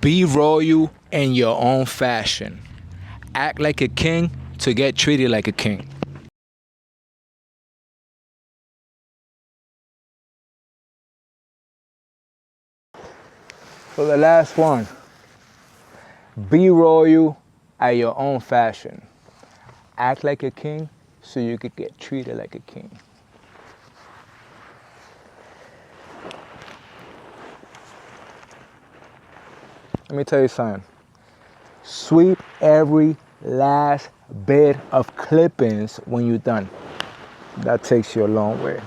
Be royal in your own fashion. Act like a king to get treated like a king. For the last one, be royal at your own fashion. Act like a king so you could get treated like a king. Let me tell you something. Sweep every last bit of clippings when you're done. That takes you a long way.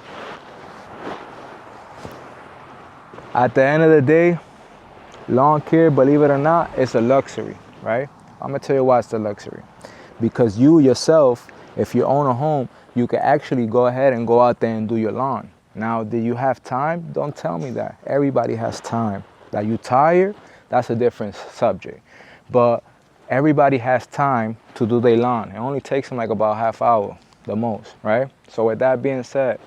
At the end of the day, lawn care, believe it or not, it's a luxury, right? I'm gonna tell you why it's a luxury. Because you yourself, if you own a home, you can actually go ahead and go out there and do your lawn. Now, do you have time? Don't tell me that. Everybody has time. That you tired, that's a different subject. But everybody has time to do their lawn. It only takes them like about half hour, the most, right? So with that being said,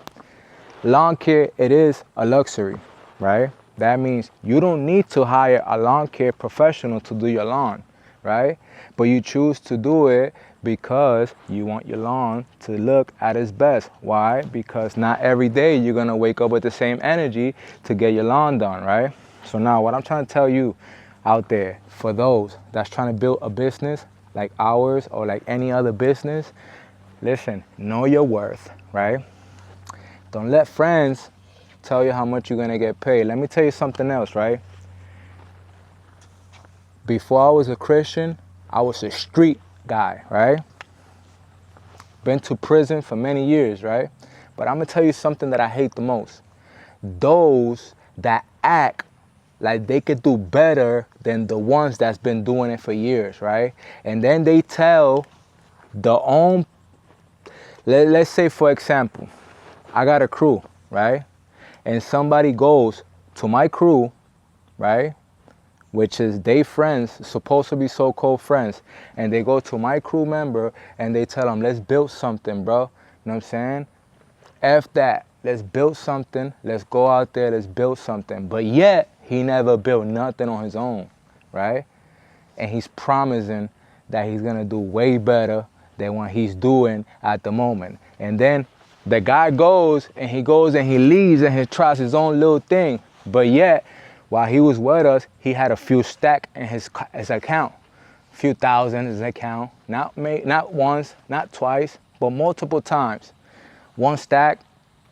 lawn care, it is a luxury, right? That means you don't need to hire a lawn care professional to do your lawn, right? But you choose to do it because you want your lawn to look at its best. Why? Because not every day you're gonna wake up with the same energy to get your lawn done, right? So now what I'm trying to tell you out there, for those that's trying to build a business like ours or like any other business, listen, know your worth, right? Don't let friends tell you how much you're gonna get paid. Let me tell you something else, right? Before I was a Christian, I was a street guy, right? Been to prison for many years, right? But I'm gonna tell you something that I hate the most. Those that act like they could do better than the ones that's been doing it for years, right? And then they tell let's say for example, I got a crew, right? And somebody goes to my crew, right? Which is they friends, supposed to be so-called friends. And they go to my crew member and they tell them, let's build something, bro. You know what I'm saying? F that. Let's build something. Let's go out there. Let's build something. But yet, he never built nothing on his own, right? And he's promising that he's going to do way better than what he's doing at the moment. And then the guy goes and he leaves and he tries his own little thing. But yet, while he was with us, he had a few stack in his account. A few thousand in his account. Not once, not twice, but multiple times. One stack,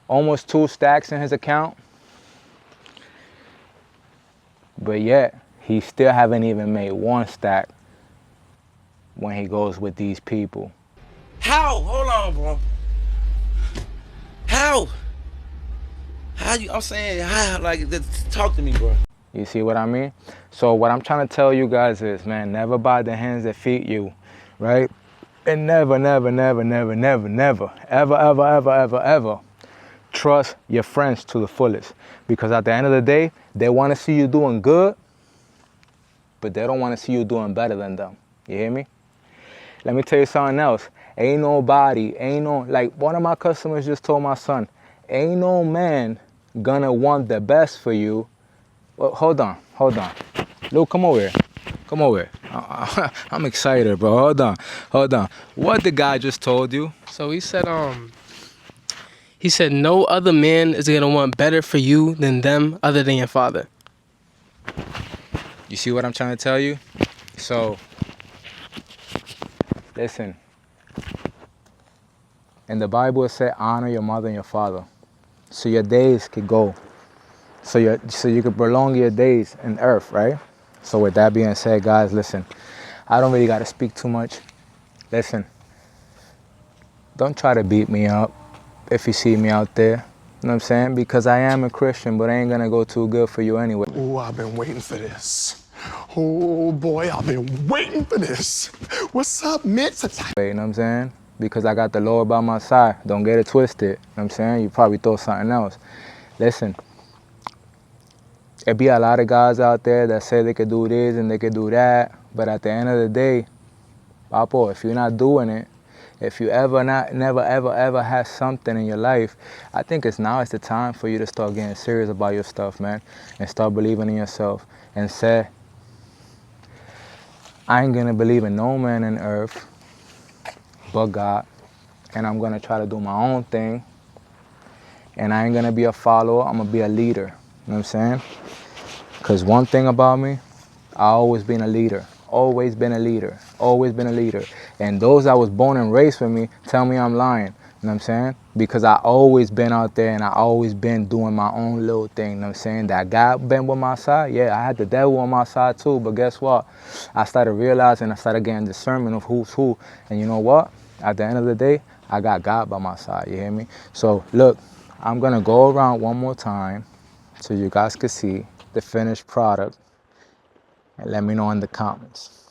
almost 2 stacks in his account. But yet, he still haven't even made 1 stack when he goes with these people. How? Hold on, bro. How? I'm saying, how? Like, talk to me, bro. You see what I mean? So what I'm trying to tell you guys is, man, never buy the hands that feed you, right? And never, never, never, never, never, never, ever, ever, ever, ever, ever trust your friends to the fullest. Because at the end of the day, they want to see you doing good, but they don't want to see you doing better than them. You hear me? Let me tell you something else. Like one of my customers just told my son, ain't no man gonna want the best for you. Well, hold on. Luke, come over here. I'm excited, bro. Hold on. What the guy just told you? So he said no other man is gonna want better for you than them other than your father. You see what I'm trying to tell you? So, listen. In the Bible it said honor your mother and your father, so your days could go. So you could prolong your days in earth, right? So with that being said, guys, listen, I don't really got to speak too much. Listen, don't try to beat me up if you see me out there. You know what I'm saying? Because I am a Christian, but it ain't going to go too good for you anyway. Oh, I've been waiting for this. Oh, boy, I've been waiting for this. What's up, Mitch? You know what I'm saying? Because I got the Lord by my side. Don't get it twisted. You know what I'm saying? You probably thought something else. Listen. There be a lot of guys out there that say they could do this and they could do that, but at the end of the day, Papo, if you're not doing it, if you never ever had something in your life, I think it's the time for you to start getting serious about your stuff, man, and start believing in yourself and say, I ain't gonna believe in no man in earth but God. And I'm gonna try to do my own thing. And I ain't gonna be a follower, I'm gonna be a leader. You know what I'm saying? Because one thing about me, I always been a leader. Always been a leader. Always been a leader. And those that was born and raised with me tell me I'm lying. You know what I'm saying? Because I always been out there and I always been doing my own little thing. You know what I'm saying? That God been with my side. Yeah, I had the devil on my side too. But guess what? I started realizing, I started getting discernment of who's who. And you know what? At the end of the day, I got God by my side. You hear me? So look, I'm going to go around one more time so you guys can see the finished product. And let me know in the comments.